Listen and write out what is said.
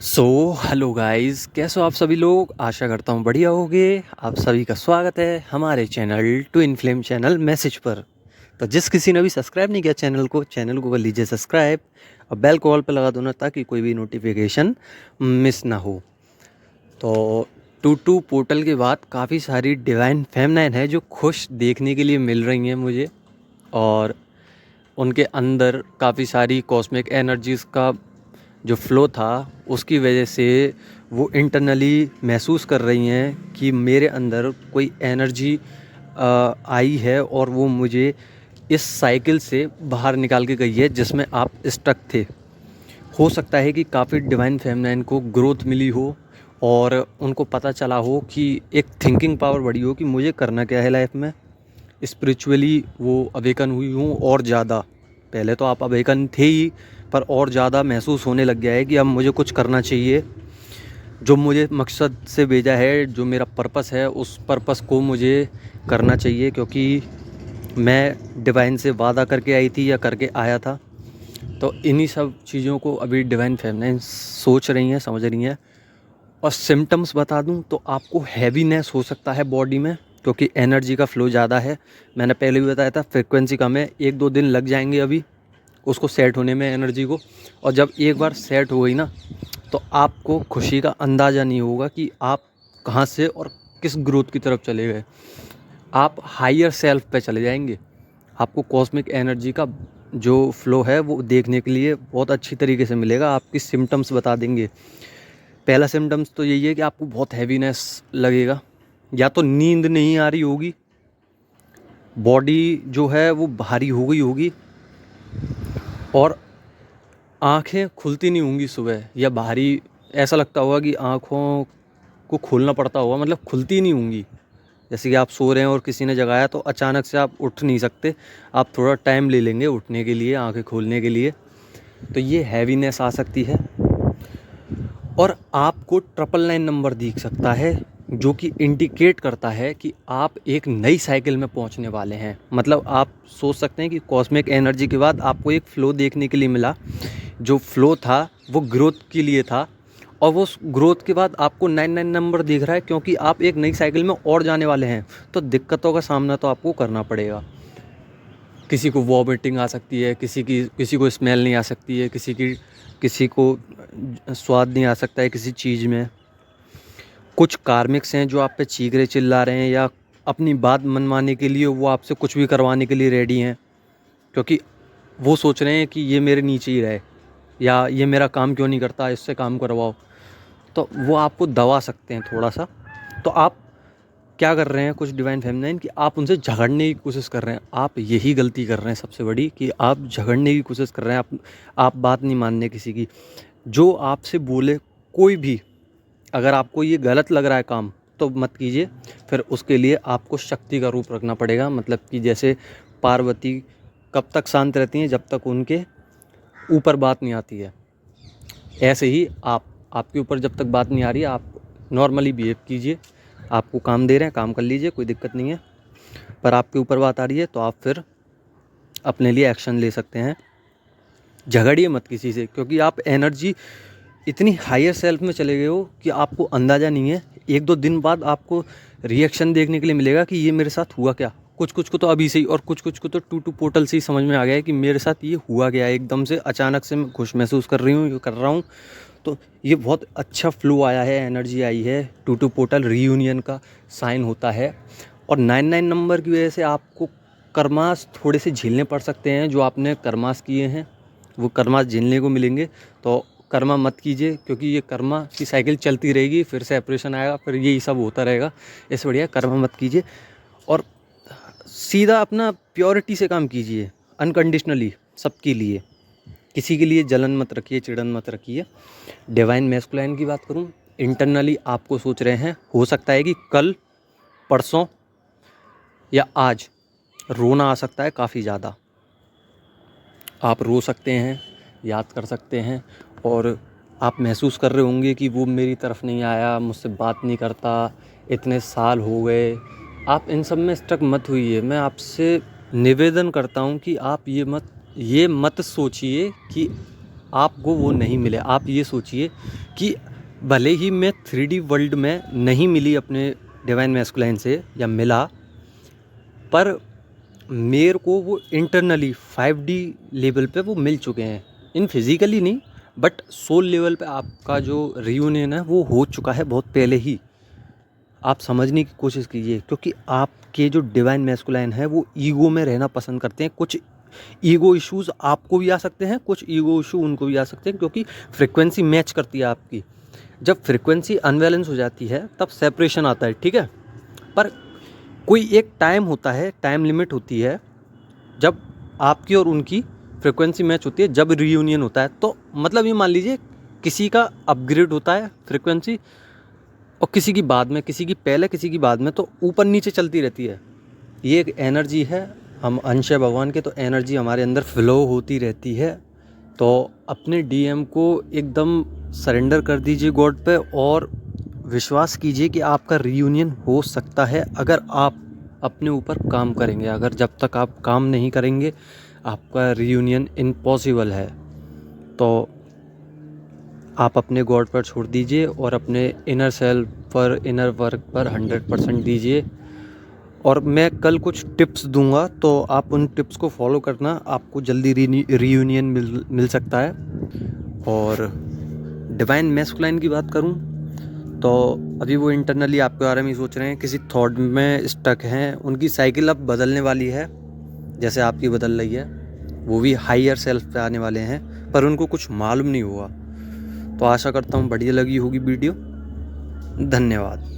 So hello guys, कैसे हो आप सभी लोग। आशा करता हूँ बढ़िया होगे। आप सभी का स्वागत है हमारे channel twin flame channel message पर। तो जिस किसी ने भी सब्सक्राइब नहीं किया चैनल को कर लीजिए सब्सक्राइब और बेल को ऑल पर लगा दो ना, ताकि कोई भी नोटिफिकेशन मिस ना हो। तो टू पोर्टल के बाद काफ़ी सारी डिवाइन फेमनाइन है जो खुश देखने के लिए मिल रही हैं मुझे, और उनके अंदर काफ़ी सारी कॉस्मिक एनर्जीज़ का जो फ्लो था उसकी वजह से वो इंटरनली महसूस कर रही हैं कि मेरे अंदर कोई एनर्जी आई है और वो मुझे इस साइकिल से बाहर निकाल के गई है जिसमें आप स्टक थे। हो सकता है कि काफ़ी डिवाइन फेमिनाइन को ग्रोथ मिली हो और उनको पता चला हो कि एक थिंकिंग पावर बढ़ी हो कि मुझे करना क्या है लाइफ में। स्पिरिचुअली वो अवेकन हुई हूँ और ज़्यादा। पहले तो आप अवेकन थे ही, पर और ज़्यादा महसूस होने लग गया है कि अब मुझे कुछ करना चाहिए। जो मुझे मकसद से भेजा है, जो मेरा पर्पस है, उस पर्पस को मुझे करना चाहिए, क्योंकि मैं डिवाइन से वादा करके आई थी या करके आया था। तो इन्हीं सब चीज़ों को अभी डिवाइन फेमिनाइन सोच रही हैं, समझ रही हैं। और सिम्टम्स बता दूं तो आपको हैवीनेस हो सकता है बॉडी में, क्योंकि एनर्जी का फ्लो ज़्यादा है। मैंने पहले भी बताया था फ्रिक्वेंसी कम है, 1-2 दिन लग जाएंगे अभी उसको सेट होने में एनर्जी को। और जब एक बार सेट हो गई ना, तो आपको खुशी का अंदाज़ा नहीं होगा कि आप कहाँ से और किस ग्रोथ की तरफ चले गए। आप हायर सेल्फ पे चले जाएंगे। आपको कॉस्मिक एनर्जी का जो फ्लो है वो देखने के लिए बहुत अच्छी तरीके से मिलेगा। आपकी सिम्टम्स बता देंगे। पहला सिम्टम्स तो यही है कि आपको बहुत हैवीनेस लगेगा, या तो नींद नहीं आ रही होगी, बॉडी जो है वो भारी हो गई होगी, और आँखें खुलती नहीं होंगी सुबह, या भारी ऐसा लगता होगा कि आँखों को खोलना पड़ता होगा, मतलब खुलती नहीं होंगी। जैसे कि आप सो रहे हैं और किसी ने जगाया तो अचानक से आप उठ नहीं सकते, आप थोड़ा टाइम ले लेंगे उठने के लिए, आँखें खोलने के लिए। तो ये हैवीनेस आ सकती है। और आपको 999 नंबर दिख सकता है, जो कि इंडिकेट करता है कि आप एक नई साइकिल में पहुंचने वाले हैं। मतलब आप सोच सकते हैं कि कॉस्मिक एनर्जी के बाद आपको एक फ़्लो देखने के लिए मिला। जो फ़्लो था वो ग्रोथ के लिए था, और वो ग्रोथ के बाद आपको 99 नंबर दिख रहा है, क्योंकि आप एक नई साइकिल में और जाने वाले हैं। तो दिक्कतों का सामना तो आपको करना पड़ेगा। किसी को वॉमिटिंग आ सकती है, किसी को स्मेल नहीं आ सकती है, किसी को स्वाद नहीं आ सकता है किसी चीज़ में। कुछ कार्मिक्स हैं जो आप पे चीख रहे चिल्ला रहे हैं, या अपनी बात मनवाने के लिए वो आपसे कुछ भी करवाने के लिए रेडी हैं, क्योंकि वो सोच रहे हैं कि ये मेरे नीचे ही रहे, या ये मेरा काम क्यों नहीं करता, इससे काम करवाओ। तो वो आपको दबा सकते हैं थोड़ा सा। तो आप क्या कर रहे हैं कुछ डिवाइन फेमिनाइन, कि आप उनसे झगड़ने की कोशिश कर रहे हैं। आप यही गलती कर रहे हैं सबसे बड़ी, कि आप झगड़ने की कोशिश कर रहे हैं। आप बात नहीं मानने किसी की। जो आपसे बोले कोई भी, अगर आपको ये गलत लग रहा है काम, तो मत कीजिए। फिर उसके लिए आपको शक्ति का रूप रखना पड़ेगा। मतलब कि जैसे पार्वती कब तक शांत रहती हैं, जब तक उनके ऊपर बात नहीं आती है। ऐसे ही आपके ऊपर जब तक बात नहीं आ रही है, आप नॉर्मली बिहेव कीजिए। आपको काम दे रहे हैं, काम कर लीजिए, कोई दिक्कत नहीं है। पर आपके ऊपर बात आ रही है तो आप फिर अपने लिए एक्शन ले सकते हैं। झगड़िए मत किसी से, क्योंकि आप एनर्जी इतनी हायर सेल्फ में चले गए हो कि आपको अंदाज़ा नहीं है। 1-2 दिन बाद आपको रिएक्शन देखने के लिए मिलेगा कि ये मेरे साथ हुआ क्या। कुछ कुछ को तो अभी से ही, और कुछ कुछ को तो टू पोर्टल से ही समझ में आ गया है कि मेरे साथ ये हुआ गया है। एकदम से अचानक से मैं खुश महसूस कर रही हूँ, ये कर रहा हूँ। तो ये बहुत अच्छा फ्लो आया है, एनर्जी आई है। टू पोर्टल रीयूनियन का साइन होता है। और 99 नंबर की वजह से आपको कर्मास थोड़े से झेलने पड़ सकते हैं। जो आपने कर्मास किए हैं वो कर्मास झेलने को मिलेंगे। तो कर्मा मत कीजिए, क्योंकि ये कर्मा की साइकिल चलती रहेगी, फिर सेपरेशन आएगा, फिर यही सब होता रहेगा। इससे बढ़िया कर्मा मत कीजिए, और सीधा अपना प्योरिटी से काम कीजिए, अनकंडीशनली सबके लिए। किसी के लिए जलन मत रखिए, चिड़न मत रखिए। डिवाइन मैस्कुलाइन की बात करूं, इंटरनली आपको सोच रहे हैं, हो सकता है कि कल, परसों या आज रोना आ सकता है काफ़ी ज़्यादा। आप रो सकते हैं, याद कर सकते हैं, और आप महसूस कर रहे होंगे कि वो मेरी तरफ नहीं आया, मुझसे बात नहीं करता, इतने साल हो गए। आप इन सब में स्टक मत हुइए। मैं आपसे निवेदन करता हूँ कि आप ये मत सोचिए कि आपको वो नहीं मिले। आप ये सोचिए कि भले ही मैं 3D वर्ल्ड में नहीं मिली अपने डिवाइन मैस्कुलाइन से या मिला, पर मेरे को वो इंटरनली 5D लेवल पे वो मिल चुके हैं। इन फिज़िकली नहीं, बट सोल लेवल पे आपका जो रियूनियन है वो हो चुका है बहुत पहले ही। आप समझने की कोशिश कीजिए, क्योंकि आपके जो डिवाइन मैस्कुलाइन है वो ईगो में रहना पसंद करते हैं। कुछ ईगो इश्यूज़ आपको भी आ सकते हैं, कुछ ईगो इशू उनको भी आ सकते हैं, क्योंकि फ्रिक्वेंसी मैच करती है आपकी। जब फ्रिक्वेंसी अनबैलेंस हो जाती है तब सेपरेशन आता है, ठीक है। पर कोई एक टाइम होता है, टाइम लिमिट होती है, जब आपकी और उनकी फ्रिक्वेंसी मैच होती है, जब रियूनियन होता है। तो मतलब ये मान लीजिए किसी का अपग्रेड होता है फ्रिक्वेंसी, और किसी की बाद में, किसी की पहले, किसी की बाद में, तो ऊपर नीचे चलती रहती है। ये एक एनर्जी है, हम अंश है भगवान के, तो एनर्जी हमारे अंदर फ्लो होती रहती है। तो अपने डीएम को एकदम सरेंडर कर दीजिए गॉड पे, और विश्वास कीजिए कि आपका रीयूनियन हो सकता है अगर आप अपने ऊपर काम करेंगे। अगर जब तक आप काम नहीं करेंगे आपका रीयूनियन इम्पॉसिबल है। तो आप अपने गॉड पर छोड़ दीजिए और अपने इनर सेल्फ पर, इनर वर्क पर 100% दीजिए। और मैं कल कुछ टिप्स दूंगा, तो आप उन टिप्स को फॉलो करना, आपको जल्दी रीयूनियन मिल सकता है। और डिवाइन मैस्कुलाइन की बात करूं तो अभी वो इंटरनली आपके बारे में सोच रहे हैं, किसी थॉट में स्टक हैं। उनकी साइकिल अब बदलने वाली है, जैसे आपकी बदल रही है। वो भी हायर सेल्फ पे आने वाले हैं, पर उनको कुछ मालूम नहीं हुआ। तो आशा करता हूँ बढ़िया लगी होगी वीडियो। धन्यवाद।